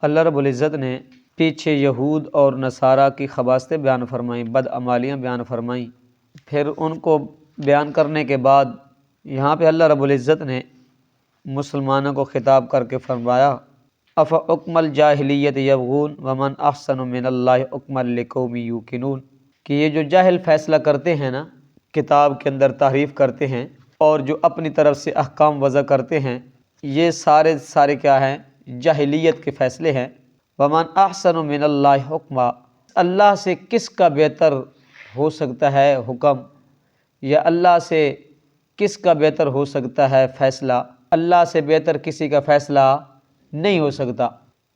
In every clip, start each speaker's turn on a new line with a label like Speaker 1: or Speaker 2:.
Speaker 1: اللہ رب العزت نے پیچھے یہود اور نصارہ کی خباثتیں بیان فرمائیں، بدعمالیاں بیان فرمائیں، پھر ان کو بیان کرنے کے بعد یہاں پہ اللہ رب العزت نے مسلمانوں کو خطاب کر کے فرمایا افحکم الجاہلیت یبغون ومن احسن من اللہ حکما لقوم یوقنون، کہ یہ جو جاہل فیصلہ کرتے ہیں نا، کتاب کے اندر تحریف کرتے ہیں اور جو اپنی طرف سے احکام وضع کرتے ہیں، یہ سارے کیا ہیں؟ جاہلیت کے فیصلے ہیں۔ ومن احسن من اللہ حکما، اللہ سے کس کا بہتر ہو سکتا ہے حکم، یا اللہ سے کس کا بہتر ہو سکتا ہے فیصلہ؟ اللہ سے بہتر کسی کا فیصلہ نہیں ہو سکتا۔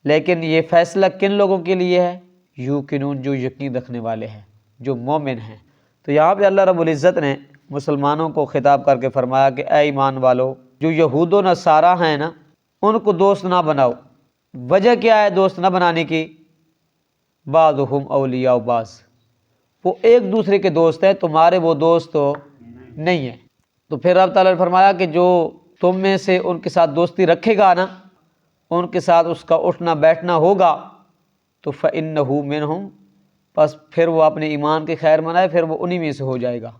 Speaker 1: لیکن یہ فیصلہ کن لوگوں کے لیے ہے؟ یوقنون، جو یقین رکھنے والے ہیں، جو مومن ہیں۔ تو یہاں پہ اللہ رب العزت نے مسلمانوں کو خطاب کر کے فرمایا کہ اے ایمان والو، جو یہود و نصارہ ہیں نا، ان کو دوست نہ بناؤ۔ وجہ کیا ہے دوست نہ بنانے کی؟ بعضهم اولیاء بعض، وہ ایک دوسرے کے دوست ہیں، تمہارے وہ دوست تو نہیں ہیں۔ تو پھر رب تعالیٰ نے فرمایا کہ جو تم میں سے ان کے ساتھ دوستی رکھے گا نا، ان کے ساتھ اس کا اٹھنا بیٹھنا ہوگا، تو فَإِنَّهُ مِنْهُمْ، پس پھر وہ اپنے ایمان کی خیر منائے، پھر وہ انہی میں سے ہو جائے گا،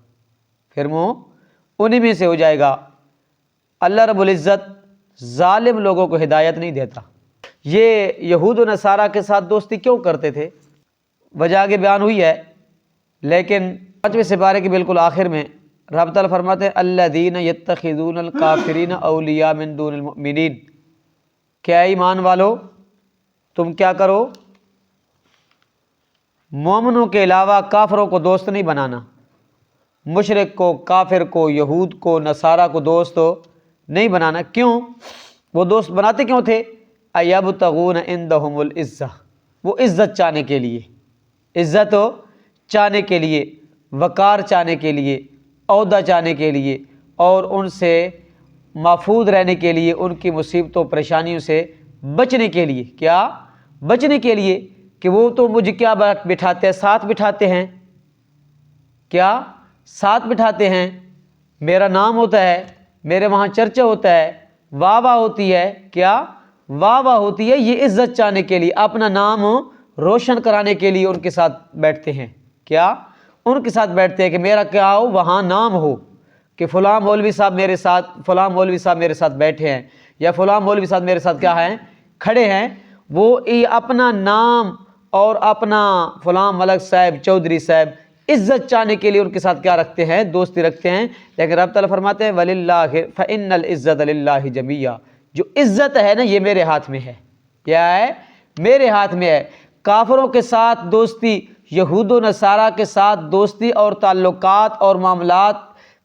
Speaker 1: پھر وہ انہی میں سے ہو جائے گا۔ اللہ رب العزت ظالم لوگوں کو ہدایت نہیں دیتا۔ یہ یہود و نصارہ کے ساتھ دوستی کیوں کرتے تھے؟ وجہ آگے بیان ہوئی ہے، لیکن 5ویں سپارے کے بالکل آخر میں رب تعالیٰ فرماتے ہیں الذین یتخذون الکافرین اولیاء من دون المؤمنین، کیا ایمان والو تم کیا کرو؟ مومنوں کے علاوہ کافروں کو دوست نہیں بنانا، مشرک کو، کافر کو، یہود کو، نصارہ کو دوست نہیں بنانا۔ کیوں؟ وہ دوست بناتے کیوں تھے؟ ایبتغون عندہم العزہ، وہ عزت چاہنے کے لیے، عزت چاہنے کے لیے، وقار چاہنے کے لیے، عہدہ چاہنے کے لیے، اور ان سے محفوظ رہنے کے لیے، ان کی مصیبتوں پریشانیوں سے بچنے کے لیے۔ کیا بچنے کے لیے؟ کہ وہ تو مجھے کیا بٹھاتے ہیں؟ ساتھ بٹھاتے ہیں، کیا ساتھ بٹھاتے ہیں، میرا نام ہوتا ہے، میرے وہاں چرچا ہوتا ہے، واہ واہ ہوتی ہے، کیا واہ واہ ہوتی ہے۔ یہ عزت چاہنے کے لیے، اپنا نام روشن کرانے کے لیے ان کے ساتھ بیٹھتے ہیں۔ کیا ان کے ساتھ بیٹھتے ہیں کہ میرا کیا ہو، وہاں نام ہو کہ فلاں مولوی صاحب میرے ساتھ، فلاں مولوی صاحب میرے ساتھ بیٹھے ہیں، یا فلاں مولوی صاحب میرے ساتھ کیا ہیں، کھڑے ہیں۔ وہ اپنا نام اور اپنا فلاں ملک صاحب، چودھری صاحب، عزت چاہنے کے لیے ان کے ساتھ کیا رکھتے ہیں؟ دوستی رکھتے ہیں۔ لیکن رب تعالیٰ فرماتے ہیں وَلِلَّهِ فَإِنَّ الْعِزَّةَ لِلَّهِ جَمِيعًا، جو عزت ہے نا یہ میرے ہاتھ میں ہے۔ کیا ہے؟ میرے ہاتھ میں ہے۔ کافروں کے ساتھ دوستی، یہود و نصارہ کے ساتھ دوستی اور تعلقات اور معاملات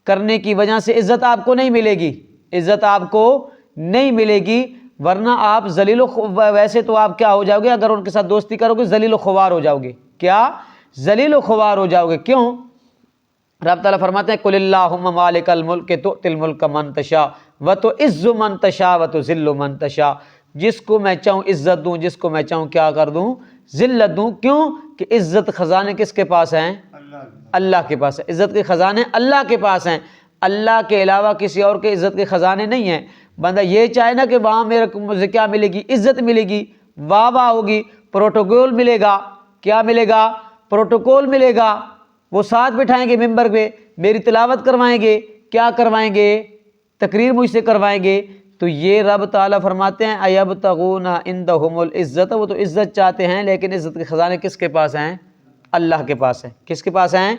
Speaker 1: کرنے کی وجہ سے عزت آپ کو نہیں ملے گی، عزت آپ کو نہیں ملے گی، ورنہ آپ ذلیل ویسے تو آپ کیا ہو جاؤ گے؟ اگر ان کے ساتھ دوستی کرو گے ذلیل و خوار ہو جاؤ گے۔ کیا ذلیل و خوار ہو جاؤ گے؟ کیوں؟ رب تعالیٰ فرماتے ہیں قل اللہم مالک الملک تؤتی الملک من تشاء وتعز من تشاء وتذل من تشاء، جس کو میں چاہوں عزت دوں، جس کو میں چاہوں کیا کر دوں؟ ذلت دوں۔ کیوں؟ کہ عزت خزانے کس کے پاس ہیں؟ اللہ کے پاس ہے۔ عزت کے خزانے اللہ کے پاس ہیں، اللہ کے علاوہ کسی اور کے عزت کے خزانے نہیں ہیں۔ بندہ یہ چاہے نا کہ وہاں مجھے کیا ملے گی؟ عزت ملے گی، واہ واہ ہوگی، پروٹوکول ملے گا۔ کیا ملے گا؟ پروٹوکول ملے گا۔ وہ ساتھ بٹھائیں گے ممبر پہ، میری تلاوت کروائیں گے، کیا کروائیں گے؟ تقریر مجھ سے کروائیں گے۔ تو یہ رب تعالیٰ فرماتے ہیں ایبتغون عندہم العزت، وہ تو عزت چاہتے ہیں، لیکن عزت کے خزانے کس کے پاس ہیں؟ اللہ کے پاس ہیں۔ کس کے پاس ہیں؟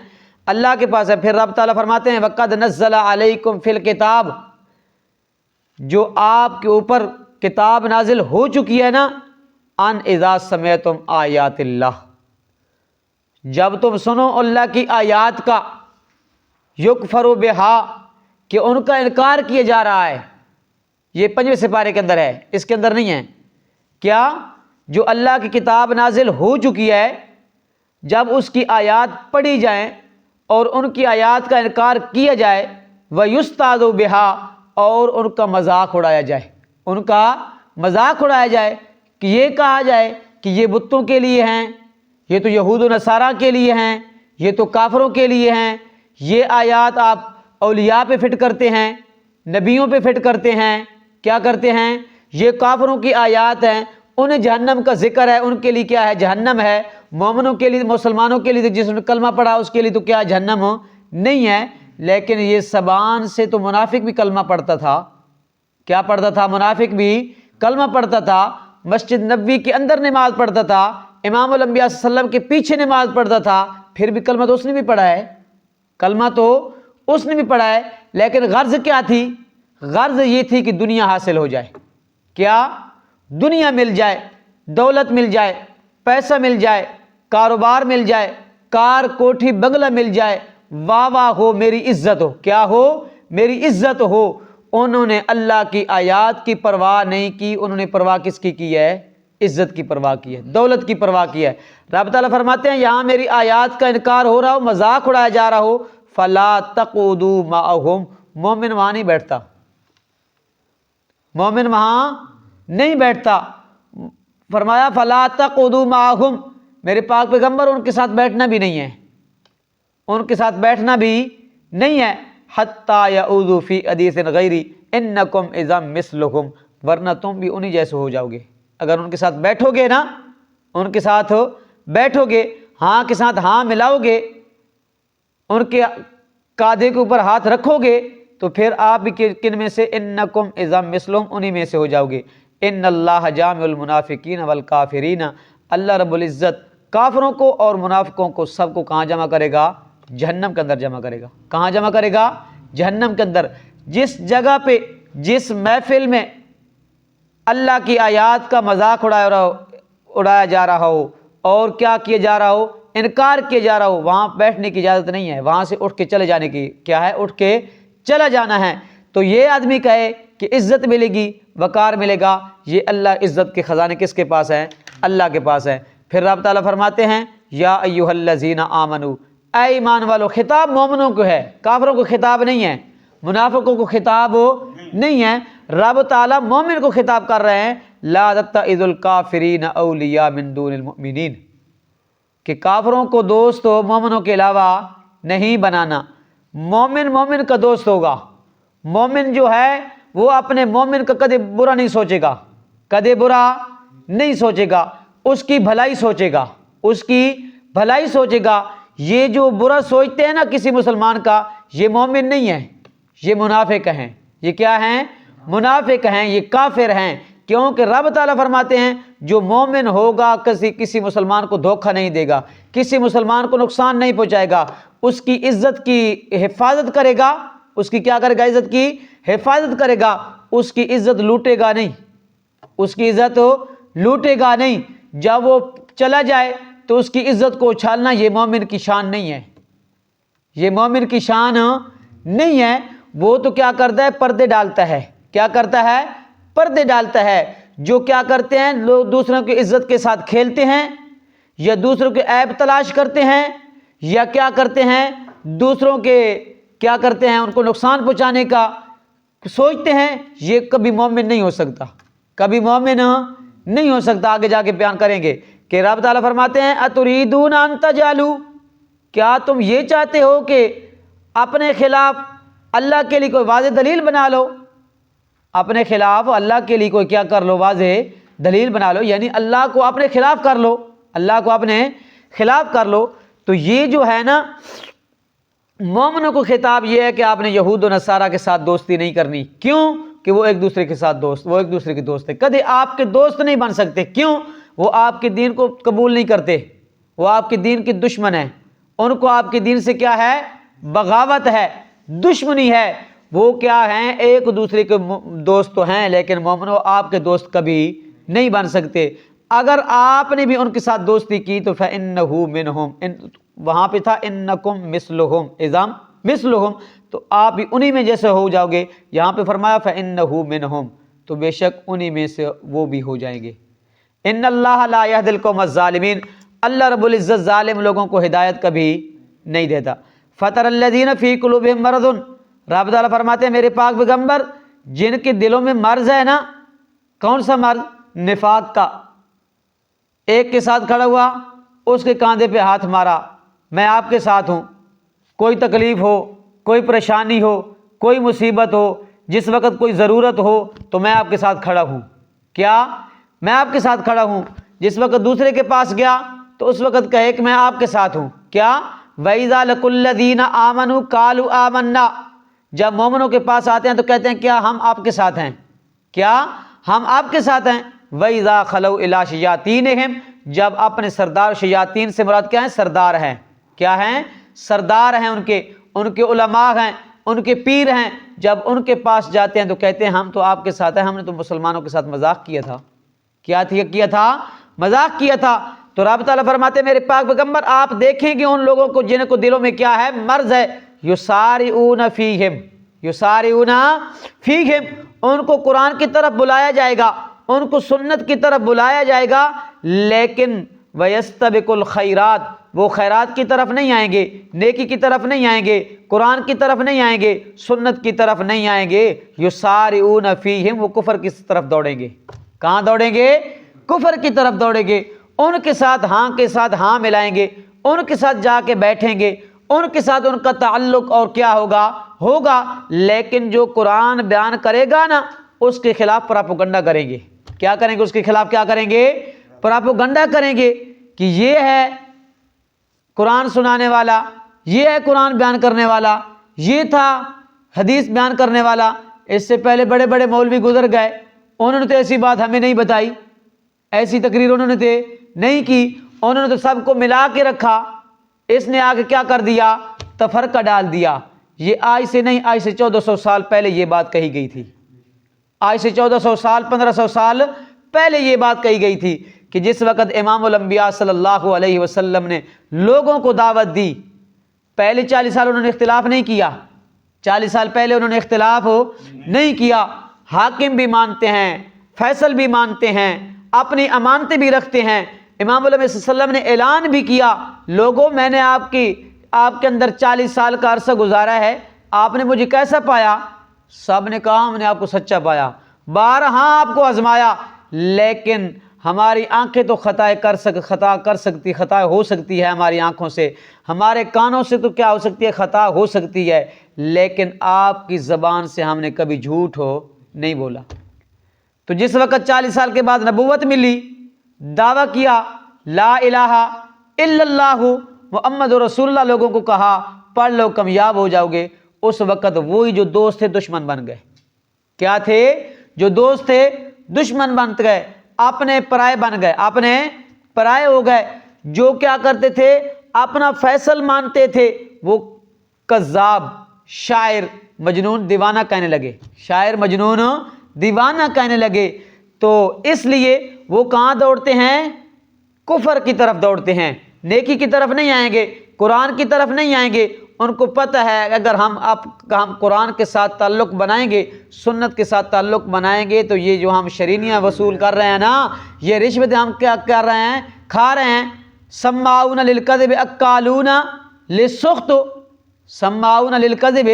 Speaker 1: اللہ کے پاس ہے۔ پھر رب تعالیٰ فرماتے ہیں وَقَدْ نَزَّلَ عَلَيْكُمْ فِي الْكِتَابِ، جو آپ کے اوپر کتاب نازل ہو چکی ہے نا، ان اذا سمعتم آیات اللہ، جب تم سنو اللہ کی آیات کا، یکفر بہا، کہ ان کا انکار کیا جا رہا ہے۔ یہ 5ویں سپارے کے اندر ہے، اس کے اندر نہیں ہے۔ کیا؟ جو اللہ کی کتاب نازل ہو چکی ہے، جب اس کی آیات پڑھی جائیں اور ان کی آیات کا انکار کیا جائے، وَيُسْتَعْذُ بِهَا، اور ان کا مذاق اڑایا جائے، ان کا مذاق اڑایا جائے، کہ یہ کہا جائے کہ یہ بتوں کے لیے ہیں، یہ تو یہود و نصارہ کے لیے ہیں، یہ تو کافروں کے لیے ہیں، یہ آیات آپ اولیاء پہ فٹ کرتے ہیں، نبیوں پہ فٹ کرتے ہیں، کیا کرتے ہیں؟ یہ کافروں کی آیات ہیں، انہیں جہنم کا ذکر ہے، ان کے لیے کیا ہے؟ جہنم ہے۔ مومنوں کے لیے، مسلمانوں کے لیے جس نے کلمہ پڑھا اس کے لیے تو کیا جہنم نہیں ہے۔ لیکن یہ زبان سے تو منافق بھی کلمہ پڑھتا تھا۔ کیا پڑھتا تھا؟ منافق بھی کلمہ پڑھتا تھا، مسجد نبوی کے اندر نماز پڑھتا تھا، امام الانبیاء صلی اللہ علیہ وسلم کے پیچھے نماز پڑھتا تھا، پھر بھی کلمہ تو اس نے بھی پڑھا ہے، کلمہ تو اس نے بھی پڑھا ہے، لیکن غرض کیا تھی؟ غرض یہ تھی کہ دنیا حاصل ہو جائے۔ کیا؟ دنیا مل جائے، دولت مل جائے، پیسہ مل جائے، کاروبار مل جائے، کار کوٹھی بنگلہ مل جائے، واہ واہ ہو، میری عزت ہو۔ کیا ہو؟ میری عزت ہو۔ انہوں نے اللہ کی آیات کی پرواہ نہیں کی، انہوں نے پرواہ کس کی ہے؟ عزت کی پرواہ کی ہے، دولت کی پرواہ کی ہے۔ رب تعالیٰ فرماتے ہیں یہاں میری آیات کا انکار ہو رہا ہو، مذاق اڑایا جا رہا ہو، فلا تقعدوا معهم، مومن وہاں نہیں بیٹھتا، مومن وہاں نہیں بیٹھتا۔ فرمایا فلا تقعدوا معهم، میرے پاک پیغمبر ان کے ساتھ بیٹھنا بھی نہیں ہے، ان کے ساتھ بیٹھنا بھی نہیں ہے۔ حتی یعودوا فی حدیث غیری انکم اذا مثلہم، ورنہ تم بھی انہی جیسے ہو جاؤ گے۔ اگر ان کے ساتھ بیٹھو گے نا، ان کے ساتھ بیٹھو گے، ہاں کے ساتھ ہاں ملاؤ گے، ان کے کاندھے کے اوپر ہاتھ رکھو گے، تو پھر آپ بھی کن میں سے؟ انکم اذا مثلہم، انہی میں سے ہو جاؤ گے۔ ان اللہ جامع المنافقین والکافرین، اللہ رب العزت کافروں کو اور منافقوں کو سب کو کہاں جمع کرے گا؟ جہنم کے اندر جمع کرے گا۔ کہاں جمع کرے گا؟ جہنم کے اندر۔ جس جگہ پہ، جس محفل میں اللہ کی آیات کا مذاق اڑایا جا رہا ہو اور کیا کیا جا رہا ہو؟ انکار کیا جا رہا ہو، وہاں بیٹھنے کی اجازت نہیں ہے، وہاں سے اٹھ کے چلے جانے کی کیا ہے؟ اٹھ کے چلا جانا ہے۔ تو یہ آدمی کہے کہ عزت ملے گی، وقار ملے گا، یہ اللہ عزت کے خزانے کس کے پاس ہیں؟ اللہ کے پاس ہیں۔ پھر رب تعالیٰ فرماتے ہیں یا ایھا الذین آمنو، اے ایمان والو، خطاب مومنوں کو ہے، کافروں کو خطاب نہیں ہے، منافقوں کو خطاب نہیں ہے، رب تعالیٰ مومن کو خطاب کر رہے ہیں، لا تتخذوا الکافرین اولیاء من دون المؤمنین، کہ کافروں کو دوست مومنوں کے علاوہ نہیں بنانا۔ مومن مومن کا دوست ہوگا، مومن جو ہے وہ اپنے مومن کا کدے برا نہیں سوچے گا، کدے برا نہیں سوچے گا، اس کی بھلائی سوچے گا، اس کی بھلائی سوچے گا۔ یہ جو برا سوچتے ہیں نا کسی مسلمان کا، یہ مومن نہیں ہے، یہ منافق ہیں۔ یہ کیا ہیں؟ منافق ہیں، یہ کافر ہیں، کیونکہ رب تعالیٰ فرماتے ہیں جو مومن ہوگا کسی مسلمان کو دھوکہ نہیں دے گا، کسی مسلمان کو نقصان نہیں پہنچائے گا، اس کی عزت کی حفاظت کرے گا، اس کی کیا کرے گا؟ عزت کی حفاظت کرے گا، اس کی عزت لوٹے گا نہیں، اس کی عزت لوٹے گا نہیں۔ جب وہ چلا جائے تو اس کی عزت کو اچھالنا یہ مومن کی شان نہیں ہے، یہ مومن کی شان نہیں ہے۔ وہ تو کیا کرتا ہے؟ پردے ڈالتا ہے۔ کیا کرتا ہے؟ پردے ڈالتا ہے۔ جو کیا کرتے ہیں؟ لوگ دوسروں کی عزت کے ساتھ کھیلتے ہیں، یا دوسروں کے عیب تلاش کرتے ہیں، یا کیا کرتے ہیں؟ دوسروں کے کیا کرتے ہیں؟ ان کو نقصان پہنچانے کا سوچتے ہیں۔ یہ کبھی مومن نہیں ہو سکتا، کبھی مومن نہیں ہو سکتا۔ آگے جا کے بیان کریں گے کہ رب تعالیٰ فرماتے ہیں اتریدون ان تجعلوا، کیا تم یہ چاہتے ہو کہ اپنے خلاف اللہ کے لیے کوئی واضح دلیل بنا لو؟ اپنے خلاف اللہ کے لیے کوئی کیا کر لو؟ واضح دلیل بنا لو، یعنی اللہ کو اپنے خلاف کر لو، اللہ کو اپنے خلاف کر لو۔ تو یہ جو ہے نا، مومنوں کو خطاب یہ ہے کہ آپ نے یہود و نصارہ کے ساتھ دوستی نہیں کرنی۔ کیوں؟ کہ وہ ایک دوسرے کے ساتھ وہ ایک دوسرے کے دوست ہیں، کدی آپ کے دوست نہیں بن سکتے۔ کیوں؟ وہ آپ کے دین کو قبول نہیں کرتے، وہ آپ کے دین کے دشمن ہیں، ان کو آپ کے دین سے کیا ہے؟ بغاوت ہے، دشمنی ہے۔ وہ کیا ہیں؟ ایک دوسرے کے دوست تو ہیں، لیکن مومنوں آپ کے دوست کبھی نہیں بن سکتے۔ اگر آپ نے بھی ان کے ساتھ دوستی کی تو فَإِنَّهُ مِنْهُمْ، وہاں پہ تھا اِنَّكُمْ مِثْلُهُمْ، اِذَا مِثْلُهُمْ، تو آپ بھی انہی میں جیسے ہو جاؤ گے۔ یہاں پہ فرمایا فَإِنَّهُ مِنْهُمْ، تو بے شک انہی میں سے وہ بھی ہو جائیں گے۔ ان اللہ لا یہدی القوم الظالمین، اللہ رب العزت ظالم لوگوں کو ہدایت کبھی نہیں دیتا۔ فَتَرَى الَّذِينَ فِي قُلُوبِهِم مَرَضٌ، رب تعالیٰ فرماتے ہیں میرے پاک پیغمبر، جن کے دلوں میں مرض ہے نا، کون سا مرض؟ نفاق کا۔ ایک کے ساتھ کھڑا ہوا، اس کے کاندھے پہ ہاتھ مارا، میں آپ کے ساتھ ہوں، کوئی تکلیف ہو، کوئی پریشانی ہو، کوئی مصیبت ہو، جس وقت کوئی ضرورت ہو تو میں آپ کے ساتھ کھڑا ہوں۔ کیا؟ میں آپ کے ساتھ کھڑا ہوں، جس وقت دوسرے کے پاس گیا تو اس وقت کہے کہ میں آپ کے ساتھ ہوں۔ کیا؟ وَإِذَا لَقُوا الَّذِينَ آمَنُوا قَالُوا آمَنَّا، جب مومنوں کے پاس آتے ہیں تو کہتے ہیں کیا ہم آپ کے ساتھ ہیں، کیا ہم آپ کے ساتھ ہیں۔ وَإِذَا خَلَوْا إِلَىٰ شَيَاطِينِهِمْ، جب اپنے سردار، شیاطین سے مراد کیا ہے؟ سردار ہیں، کیا ہیں؟ سردار ہیں، ان کے علماء ہیں، ان کے پیر ہیں، جب ان کے پاس جاتے ہیں تو کہتے ہیں ہم تو آپ کے ساتھ ہیں، ہم نے تو مسلمانوں کے ساتھ مذاق کیا تھا۔ کیا تھا؟ مذاق کیا تھا۔ تو رب تعالیٰ فرماتے ہیں میرے پاک پیغمبر آپ دیکھیں گے ان لوگوں کو جن کو دلوں میں کیا ہے؟ مرض ہے۔ یسارعون فیہم، یسارعون فیہم، ان کو قرآن کی طرف بلایا جائے گا، ان کو سنت کی طرف بلایا جائے گا، لیکن ویستبق الخیرات، وہ خیرات کی طرف نہیں آئیں گے، نیکی کی طرف نہیں آئیں گے، قرآن کی طرف نہیں آئیں گے، سنت کی طرف نہیں آئیں گے۔ یسارعون فیہم، وہ کفر کی طرف دوڑیں گے۔ کہاں دوڑیں گے؟ کفر کی طرف دوڑیں گے، ان کے ساتھ ہاں ملائیں گے، ان کے ساتھ جا کے بیٹھیں گے، ان کے ساتھ ان کا تعلق اور کیا ہوگا، لیکن جو قرآن بیان کرے گا نا اس کے خلاف پراپوگنڈا کریں گے۔ کیا کریں گے؟ اس کے خلاف کیا کریں گے؟ پراپوگنڈا کریں گے کہ یہ ہے قرآن سنانے والا، یہ ہے قرآن بیان کرنے والا، یہ تھا حدیث بیان کرنے والا۔ اس سے پہلے بڑے بڑے مولوی گزر گئے، انہوں نے تو ایسی بات ہمیں نہیں بتائی، ایسی تقریر انہوں نے نہیں کی، انہوں نے تو سب کو ملا کے رکھا، اس نے آگے کیا کر دیا؟ تفرقہ ڈال دیا۔ یہ آج سے نہیں، آج سے 1400 سال پہلے یہ بات کہی گئی تھی، آج سے 1400 سال 1500 سال پہلے یہ بات کہی گئی تھی کہ جس وقت امام الانبیاء صلی اللہ علیہ وسلم نے لوگوں کو دعوت دی، پہلے 40 سال انہوں نے اختلاف نہیں کیا، 40 سال پہلے انہوں نے اختلاف نہیں کیا، حاکم بھی مانتے ہیں، فیصل بھی مانتے ہیں، اپنی امانتیں بھی رکھتے ہیں۔ امام علیہ وسلم نے اعلان بھی کیا، لوگوں میں نے آپ کے اندر 40 سال کا عرصہ گزارا ہے، آپ نے مجھے کیسا پایا؟ سب نے کہا ہم نے آپ کو سچا پایا، بارہا آپ کو آزمایا، لیکن ہماری آنکھیں تو خطا ہو سکتی ہے ہماری آنکھوں سے، ہمارے کانوں سے تو کیا ہو سکتی ہے؟ خطا ہو سکتی ہے، لیکن آپ کی زبان سے ہم نے کبھی جھوٹ نہیں بولا۔ تو جس وقت 40 سال کے بعد نبوت ملی، دعویٰ کیا لا الہ الا اللہ محمد رسول اللہ، لوگوں کو کہا پڑھ لو کامیاب ہو جاؤ گے، اس وقت وہی جو دوست تھے دشمن بن گئے۔ کیا تھے؟ جو دوست تھے دشمن بن گئے، اپنے پرائے بن گئے، اپنے پرائے ہو گئے۔ جو کیا کرتے تھے؟ اپنا فیصل مانتے تھے، وہ کذاب، شاعر، مجنون، دیوانہ کہنے لگے، شاعر، مجنون، دیوانہ کہنے لگے۔ تو اس لیے وہ کہاں دوڑتے ہیں؟ کفر کی طرف دوڑتے ہیں، نیکی کی طرف نہیں آئیں گے، قرآن کی طرف نہیں آئیں گے۔ ان کو پتہ ہے اگر ہم قرآن کے ساتھ تعلق بنائیں گے، سنت کے ساتھ تعلق بنائیں گے تو یہ جو ہم شرینیاں وصول کر رہے ہیں نا، یہ رشوتیں ہم کیا کر رہے ہیں؟ کھا رہے ہیں۔ سماعون للکذب اکالون للسخط، سماعون للکذب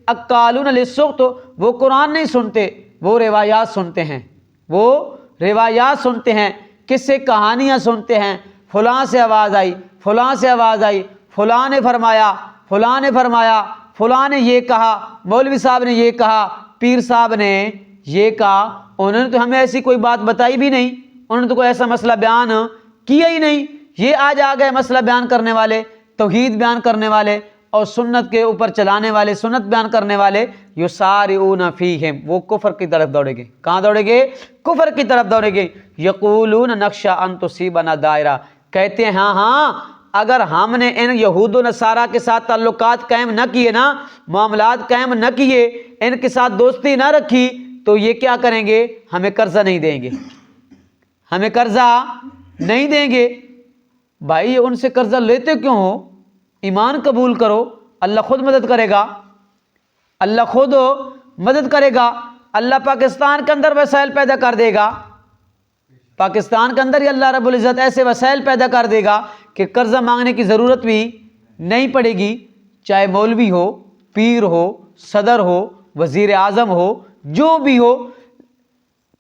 Speaker 1: اکالون للسخط، وہ قرآن نہیں سنتے، وہ روایات سنتے ہیں، وہ روایات سنتے ہیں، قصے کہانیاں سنتے ہیں، فلاں سے آواز آئی، فلاں سے آواز آئی، فلاں نے فرمایا، فلاں نے فرمایا، فلاں نے یہ کہا، مولوی صاحب نے یہ کہا، پیر صاحب نے یہ کہا۔ انہوں نے تو ہمیں ایسی کوئی بات بتائی بھی نہیں، انہوں نے تو کوئی ایسا مسئلہ بیان کیا ہی نہیں۔ یہ آج آ گئے مسئلہ بیان کرنے والے، توحید بیان کرنے والے اور سنت کے اوپر چلانے والے، سنت بیان کرنے والے۔ یسارعون فیہم، وہ کفر کی طرف دوڑیں گے۔ کہاں دوڑیں گے؟ کفر کی طرف دوڑیں گے۔ یقولون نخشی ان تصیبنا دائرہ، کہتے ہیں ہاں اگر ہم نے ان یہود و نصارہ کے ساتھ تعلقات قائم نہ کیے نا، معاملات قائم نہ کیے، ان کے ساتھ دوستی نہ رکھی تو یہ کیا کریں گے؟ ہمیں قرضہ نہیں دیں گے، ہمیں قرضہ نہیں دیں گے۔ بھائی ان سے قرضہ لیتے کیوں ہو؟ ایمان قبول کرو، اللہ خود مدد کرے گا، اللہ خود مدد کرے گا۔ اللہ پاکستان کے اندر وسائل پیدا کر دے گا، پاکستان کے اندر ہی اللہ رب العزت ایسے وسائل پیدا کر دے گا کہ قرضہ مانگنے کی ضرورت بھی نہیں پڑے گی، چاہے مولوی ہو، پیر ہو، صدر ہو، وزیر اعظم ہو، جو بھی ہو۔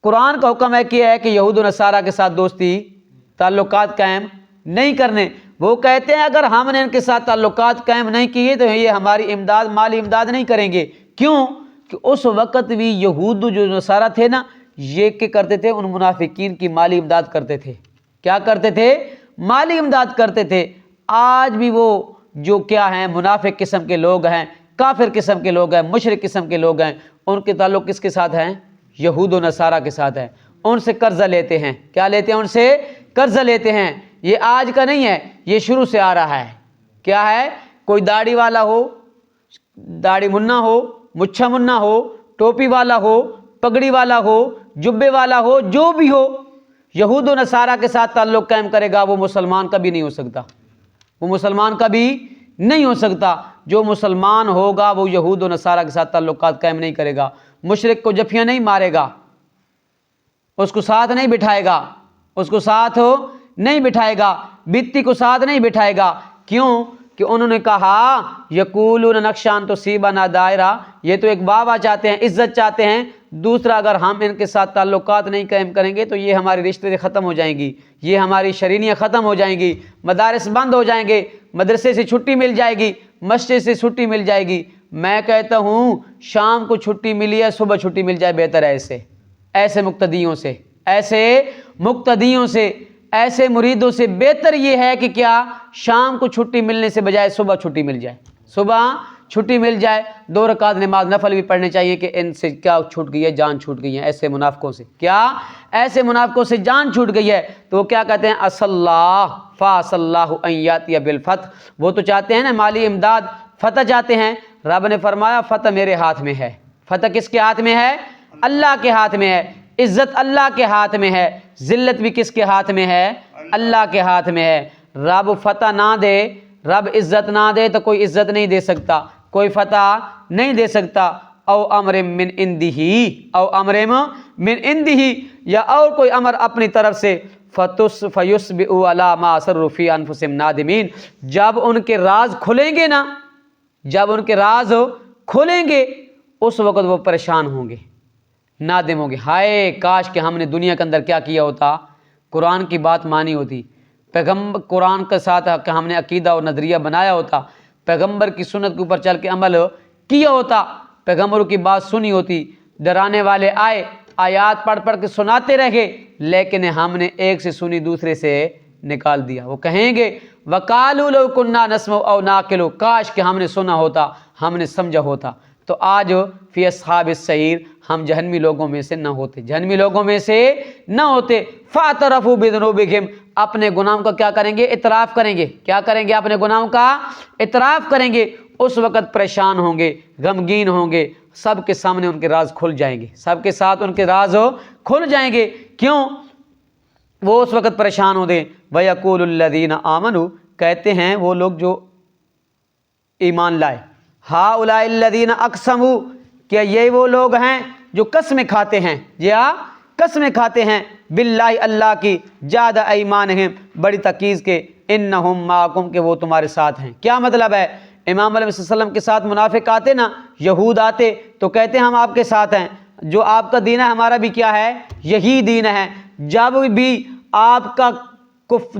Speaker 1: قرآن کا حکم ہے کہ یہود و نصارہ کے ساتھ دوستی تعلقات قائم نہیں کرنے۔ وہ کہتے ہیں اگر ہم نے ان کے ساتھ تعلقات قائم نہیں کیے تو یہ ہماری امداد، مالی امداد نہیں کریں گے۔ کیوں؟ کہ اس وقت بھی یہود جو نصارہ تھے نا، یہ کہ کرتے تھے ان منافقین کی مالی امداد کرتے تھے. کیا کرتے تھے؟ مالی امداد کرتے تھے. آج بھی وہ جو کیا ہیں منافق قسم کے لوگ ہیں، کافر قسم کے لوگ ہیں، مشرک قسم کے لوگ ہیں، ان کے تعلق کس کے ساتھ ہیں؟ یہود و نصارہ کے ساتھ ہیں. ان سے قرضہ لیتے ہیں. کیا لیتے ہیں؟ ان سے قرضہ لیتے ہیں. یہ آج کا نہیں ہے، یہ شروع سے آ رہا ہے. کیا ہے؟ کوئی داڑھی والا ہو، داڑھی منا ہو، مچھا منا ہو، ٹوپی والا ہو، پگڑی والا ہو، جبے والا ہو، جو بھی ہو، یہود و نصارہ کے ساتھ تعلق قائم کرے گا وہ مسلمان کبھی نہیں ہو سکتا. وہ مسلمان کبھی نہیں ہو سکتا. جو مسلمان ہوگا وہ یہود و نصارہ کے ساتھ تعلقات قائم نہیں کرے گا. مشرک کو جفیاں نہیں مارے گا، اس کو ساتھ نہیں بٹھائے گا، اس کو ساتھ نہیں بٹھائے گا، بتی کو ساتھ نہیں بٹھائے گا. کیوں؟ کہ انہوں نے کہا یقولون نقشان تصیبنا دائرہ، یہ تو ایک بابا چاہتے ہیں، عزت چاہتے ہیں. دوسرا اگر ہم ان کے ساتھ تعلقات نہیں قائم کریں گے تو یہ ہماری رشتے ختم ہو جائیں گی، یہ ہماری شرینیاں ختم ہو جائیں گی، مدارس بند ہو جائیں گے، مدرسے سے چھٹی مل جائے گی، مسجد سے چھٹی مل جائے گی. میں کہتا ہوں شام کو چھٹی ملی ہے، صبح چھٹی مل جائے بہتر ہے. ایسے مقتدیوں سے، ایسے مقتدیوں سے، ایسے مریدوں سے بہتر یہ ہے کہ کیا شام کو چھٹی ملنے سے بجائے صبح چھٹی مل جائے. صبح چھٹی مل جائے، 2 رکعت نماز نفل بھی پڑھنے چاہیے کہ ان سے کیا چھوٹ گئی ہے؟ جان چھوٹ گئی ہے. ایسے منافقوں سے کیا؟ ایسے منافقوں سے جان چھوٹ گئی ہے. تو وہ کیا کہتے ہیں؟ اصلاح فاص اللہ ان یاتی بالفتح. وہ تو چاہتے ہیں نا مالی امداد، فتح چاہتے ہیں. رب نے فرمایا فتح میرے ہاتھ میں ہے. فتح کس کے ہاتھ میں ہے؟ اللہ کے ہاتھ میں ہے. عزت اللہ کے ہاتھ میں ہے. ذلت بھی کس کے ہاتھ میں ہے؟ اللہ کے ہاتھ میں ہے. رب فتح نہ دے، رب عزت نہ دے تو کوئی عزت نہیں دے سکتا، کوئی فتح نہیں دے سکتا. او امر من عنده، او امر من عنده، یا اور کوئی امر اپنی طرف سے. فیصبحوا علی ما اسروا فی انفسہم نادمین. جب ان کے راز کھلیں گے نا، جب ان کے راز کھلیں گے اس وقت وہ پریشان ہوں گے، نادم ہوں گے. ہائے کاش کہ ہم نے دنیا کے اندر کیا کیا ہوتا، قرآن کی بات مانی ہوتی، پیغمبر قرآن کے ساتھ کہ ہم نے عقیدہ اور نظریہ بنایا ہوتا، پیغمبر کی سنت کے اوپر چل کے عمل کیا ہوتا، پیغمبروں کی بات سنی ہوتی. ڈرانے والے آئے، آیات پڑھ پڑھ کے سناتے رہے، لیکن ہم نے ایک سے سنی دوسرے سے نکال دیا. وہ کہیں گے وَقَالُوا لَوْ كُنَّا نَسْمَعُ أَوْ نَعْقِلُ، کاش کہ ہم نے سنا ہوتا، ہم نے سمجھا ہوتا. تو آج فی اصحاب السعیر ہم جہنمی لوگوں میں سے نہ ہوتے، جہنمی لوگوں میں سے نہ ہوتے. فَاعْتَرَفُوا بِذُنُوبِهِمْ، اپنے گناہوں کا کیا کریں گے؟ اعتراف کریں گے. کیا کریں گے؟ اپنے گناہوں کا اعتراف کریں گے. اس وقت پریشان ہوں گے، غمگین ہوں گے، سب کے سامنے ان کے راز کھل جائیں گے، سب کے ساتھ ان کے راز کھل جائیں گے. کیوں وہ اس وقت پریشان ہوں گے؟ وَيَقُولُ الَّذِينَ آمَنُوا، کہتے ہیں وہ لوگ جو ایمان لائے، هَؤُلَاءِ الَّذِينَ أَقْسَمُوا، کیا یہ وہ لوگ ہیں جو قسمیں کھاتے ہیں، یا قسمیں کھاتے ہیں باللہ، اللہ کی، جاد ایمانہم، بڑی تاکید کے، انہم معکم، کہ وہ تمہارے ساتھ ہیں. کیا مطلب ہے؟ امام علیہ السلام کے ساتھ منافق آتے نا، یہود آتے تو کہتے ہم آپ کے ساتھ ہیں، جو آپ کا دین ہے ہمارا بھی کیا ہے؟ یہی دین ہے. جب بھی آپ کا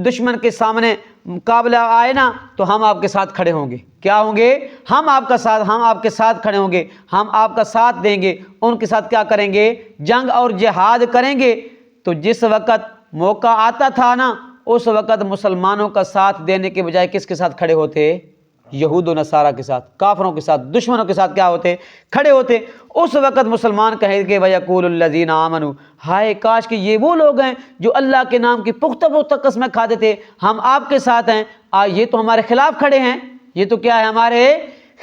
Speaker 1: دشمن کے سامنے مقابلہ آئے نا تو ہم آپ کے ساتھ کھڑے ہوں گے. کیا ہوں گے؟ ہم آپ کا ساتھ، ہم آپ کے ساتھ کھڑے ہوں گے، ہم آپ کا ساتھ دیں گے. ان کے ساتھ کیا کریں گے؟ جنگ اور جہاد کریں گے. تو جس وقت موقع آتا تھا نا اس وقت مسلمانوں کا ساتھ دینے کے بجائے کس کے ساتھ کھڑے ہوتے؟ یہود و نصارہ کے ساتھ، کافروں کے ساتھ، دشمنوں کے ساتھ کیا ہوتے؟ کھڑے ہوتے. اس وقت مسلمان کہیں گے وَيَقُولُ الَّذِينَ آمَنُوا، ہائے کاش کہ یہ وہ لوگ ہیں جو اللہ کے نام کی پختہ پختہ قسمیں کھاتے تھے، ہم آپ کے ساتھ ہیں. یہ تو ہمارے خلاف کھڑے ہیں، یہ تو کیا ہے؟ ہمارے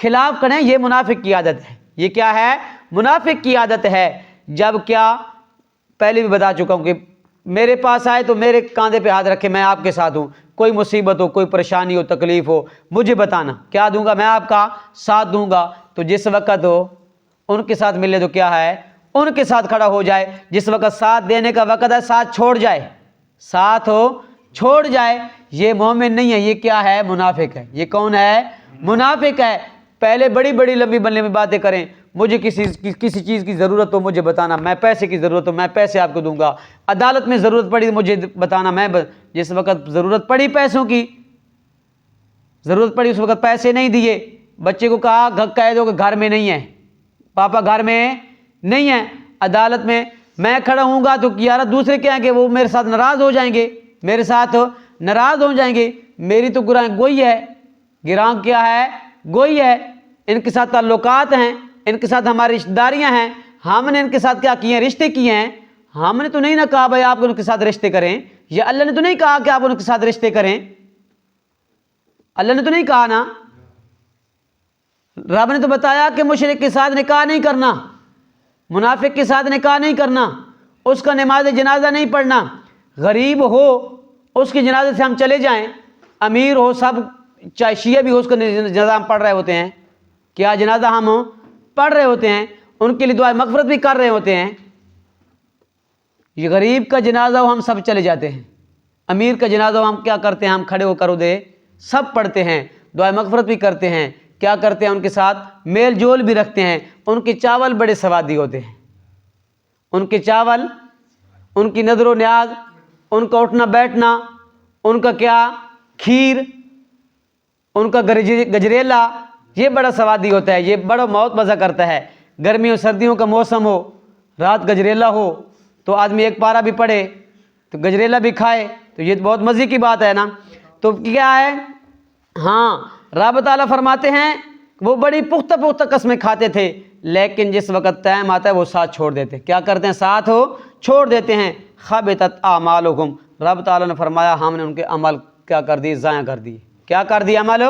Speaker 1: خلاف کھڑے ہیں. یہ منافق کی عادت ہے. یہ کیا ہے؟ منافق کی عادت ہے. جب کیا پہلے بھی بتا چکا ہوں کہ میرے پاس آئے تو میرے کاندھے پہ ہاتھ رکھے، میں آپ کے ساتھ ہوں. کوئی مصیبت ہو، کوئی پریشانی ہو، تکلیف ہو، مجھے بتانا، کیا دوں گا؟ میں آپ کا ساتھ دوں گا. تو جس وقت ہو ان کے ساتھ ملے تو کیا ہے؟ ان کے ساتھ کھڑا ہو جائے. جس وقت ساتھ دینے کا وقت ہے ساتھ چھوڑ جائے، ساتھ ہو چھوڑ جائے. یہ مومن نہیں ہے، یہ کیا ہے؟ منافق ہے. یہ کون ہے؟ منافق ہے. پہلے بڑی بڑی لمبی بلے میں باتیں کریں، مجھے کسی چیز کی ضرورت ہو مجھے بتانا، میں پیسے کی ضرورت ہو میں پیسے آپ کو دوں گا، عدالت میں ضرورت پڑی مجھے بتانا، میں جس وقت ضرورت پڑی پیسوں کی، ضرورت پڑی اس وقت پیسے نہیں دیے. بچے کو کہا کہہ دو کہ گھر میں نہیں ہے، پاپا گھر میں نہیں ہے. عدالت میں میں کھڑا ہوں گا تو یار دوسرے کیا ہیں کہ وہ میرے ساتھ ناراض ہو جائیں گے، میرے ساتھ ناراض ہو جائیں گے، میری تو گراں گوئی ہے، گراں کیا ہے؟ گوئی ہے، ان کے ساتھ تعلقات ہیں، ان کے ساتھ ہماری رشتہ داریاں ہیں، ہم نے ان کے ساتھ کیا کیے ہیں؟ رشتے کیے ہیں۔ ہم نے تو نہیں نہ کہا بھائی آپ ان کے ساتھ رشتے کریں، یا اللہ نے تو نہیں کہا کہ آپ ان کے ساتھ رشتے کریں، اللہ نے تو نہیں کہا نا۔ رب نے تو بتایا کہ مشرک کے ساتھ نکاح نہیں کرنا، منافق کے ساتھ نکاح نہیں کرنا، اس کا نماز جنازہ نہیں پڑھنا، غریب ہو اس کے جنازے سے ہم چلے جائیں، امیر ہو، سب چاہے شیعہ بھی ہو اس کا جنازہ ہم پڑھ رہے ہوتے ہیں، کیا جنازہ ہم پڑھ رہے ہوتے ہیں، ان کے لیے دعائے مغفرت بھی کر رہے ہوتے ہیں۔ یہ غریب کا جنازہ ہو ہم سب چلے جاتے ہیں، امیر کا جنازہ ہو ہم کیا کرتے ہیں؟ ہم کھڑے ہو کر دے سب پڑھتے ہیں، دعائے مغفرت بھی کرتے ہیں، کیا کرتے ہیں؟ ان کے ساتھ میل جول بھی رکھتے ہیں۔ ان کے چاول بڑے سوادی ہوتے ہیں، ان کے چاول، ان کی نظر و نیاز، ان کا اٹھنا بیٹھنا، ان کا کیا کھیر، ان کا گجریلا، یہ بڑا سوادی ہوتا ہے، یہ بڑا بہت مزہ کرتا ہے۔ گرمیوں سردیوں کا موسم ہو، رات گجریلا ہو تو آدمی ایک پارا بھی پڑھے تو گجریلا بھی کھائے تو یہ بہت مزے کی بات ہے نا۔ تو کیا ہے؟ ہاں، رب تعالیٰ فرماتے ہیں وہ بڑی پختہ پختہ قسمیں کھاتے تھے، لیکن جس وقت ٹائم آتا ہے وہ ساتھ چھوڑ دیتے، کیا کرتے ہیں؟ ساتھ ہو چھوڑ دیتے ہیں۔ خبطت اعمالہم، رب تعالیٰ نے فرمایا ہم نے ان کے عمل کیا کر دیے؟ ضائع کر دیے۔ کیا کر دیے؟ عمل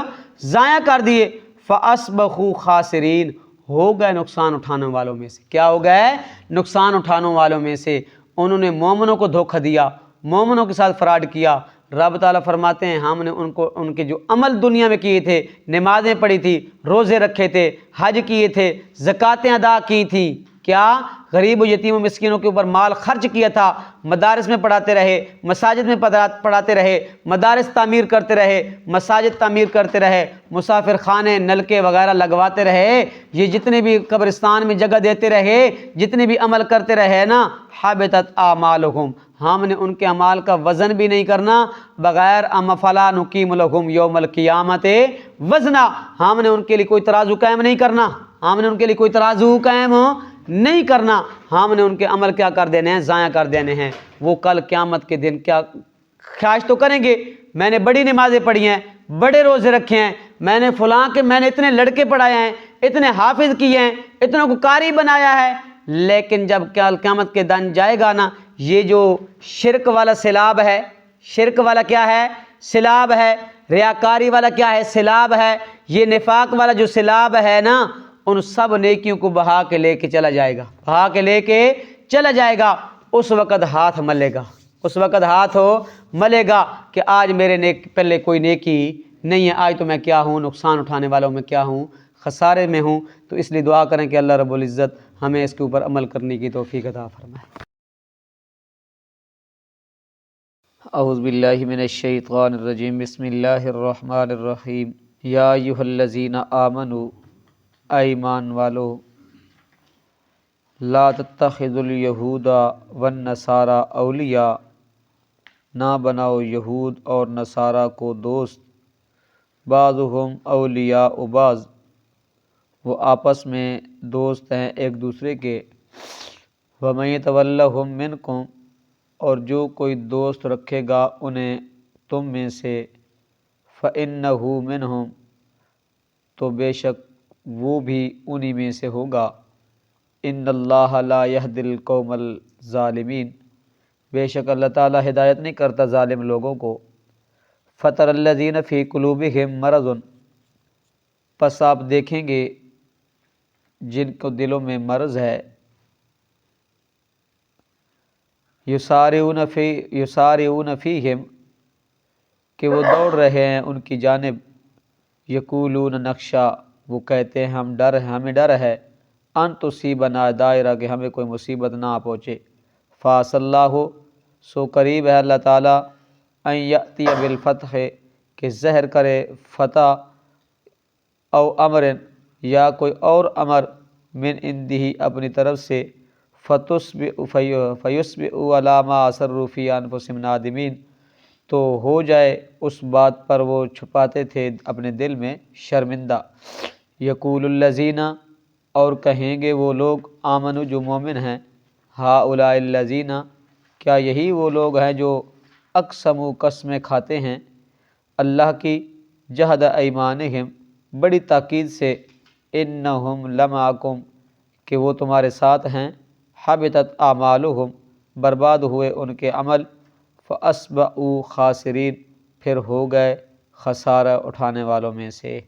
Speaker 1: ضائع کر دیے۔ فاصبحوا خاسرین، ہو گئے نقصان اٹھانے والوں میں سے۔ کیا ہو گئے؟ نقصان اٹھانے والوں میں سے۔ انہوں نے مومنوں کو دھوکہ دیا، مومنوں کے ساتھ فراڈ کیا۔ رب تعالیٰ فرماتے ہیں ہم نے ان کے جو عمل دنیا میں کیے تھے، نمازیں پڑھی تھی، روزے رکھے تھے، حج کیے تھے، زکاتیں ادا کی تھی، کیا غریب و یتیم و مسکینوں کے اوپر مال خرچ کیا تھا، مدارس میں پڑھاتے رہے، مساجد میں پڑھاتے رہے، مدارس تعمیر کرتے رہے، مساجد تعمیر کرتے رہے، مسافر خانے، نلکے وغیرہ لگواتے رہے، یہ جتنے بھی قبرستان میں جگہ دیتے رہے، جتنے بھی عمل کرتے رہے نا، حبطت اعمالہم، ہم نے ان کے اعمال کا وزن بھی نہیں کرنا، بغیر فلا نقیم لہم یوم القیامت وزنا، ہم نے ان کے لیے کوئی ترازو قائم نہیں کرنا، ہم نے ان کے لیے کوئی ترازو قائم نہیں کرنا، ہم نے ان کے عمل کیا کر دینے ہیں؟ ضائع کر دینے ہیں۔ وہ کل قیامت کے دن کیا خواہش تو کریں گے، میں نے بڑی نمازیں پڑھی ہیں، بڑے روزے رکھے ہیں، میں نے فلاں کے میں نے اتنے لڑکے پڑھائے ہیں، اتنے حافظ کیے ہیں، اتنوں کو قاری بنایا ہے، لیکن جب قیامت کے دن جائے گا نا، یہ جو شرک والا سیلاب ہے، شرک والا کیا ہے؟ سیلاب ہے، ریاکاری والا کیا ہے؟ سیلاب ہے، یہ نفاق والا جو سیلاب ہے نا، ان سب نیکیوں کو بہا کے لے کے چلا جائے گا، بہا کے لے کے چلا جائے گا۔ اس وقت ہاتھ ملے گا، اس وقت ہاتھ ملے گا کہ آج میرے پہلے کوئی نیکی نہیں ہے، آج تو میں کیا ہوں؟ نقصان اٹھانے والوں میں کیا ہوں؟ خسارے میں ہوں۔ تو اس لیے دعا کریں کہ اللہ رب العزت ہمیں اس کے اوپر عمل کرنے کی توفیق عطا فرمائے۔ اعوذ باللہ من الشیطان الرجیم، بسم اللہ الرحمن الرحیم۔ یا ایھا الذین آمنوا، اے ایمان والو، لا تتخذوا الیہود والنصارى اولیاء، نہ بناؤ یہود اور نصارہ کو دوست، بعضهم اولیاء بعض، وہ آپس میں دوست ہیں ایک دوسرے کے، ومن یتولہم منکم، اور جو کوئی دوست رکھے گا انہیں تم میں سے، فإنہ منہم، تو بے شک وہ بھی انہی میں سے ہوگا، ان اللہ لا یہدی القوم الظالمین، بے شک اللہ تعالیٰ ہدایت نہیں کرتا ظالم لوگوں کو۔ فَتَرَى الَّذِينَ فِي قُلُوبِهِم مَرَضٌ، پس آپ دیکھیں گے جن کو دلوں میں مرض ہے، یسارعون فیہم، کہ وہ دوڑ رہے ہیں ان کی جانب، یقولون نخشی، وہ کہتے ہیں ہمیں ڈر ہے، ان تصیبنا دائرہ، کہ ہمیں کوئی مصیبت نہ پہنچے، فعسى اللہ، سو قریب ہے اللہ تعالیٰ، ان یأتی بالفتح، کہ ظہر کرے فتح، او امر، یا کوئی اور امر، من عندہ، اپنی طرف سے، فیصبحوا علی ما اسروا فی انفسہم نادمین، تو ہو جائے اس بات پر وہ چھپاتے تھے اپنے دل میں شرمندہ، یقول الذین، اور کہیں گے وہ لوگ، آمنوا، جو مومن ہیں، ہؤلاء الذین، کیا یہی وہ لوگ ہیں جو اقسموا قسمیں کھاتے ہیں اللہ کی، جہد ایمانہم، بڑی تاکید سے، انہم لمعکم، کہ وہ تمہارے ساتھ ہیں، حبطت اعمالہم، برباد ہوئے ان کے عمل، فاصبحوا خاسرین، پھر ہو گئے خسارہ اٹھانے والوں میں سے۔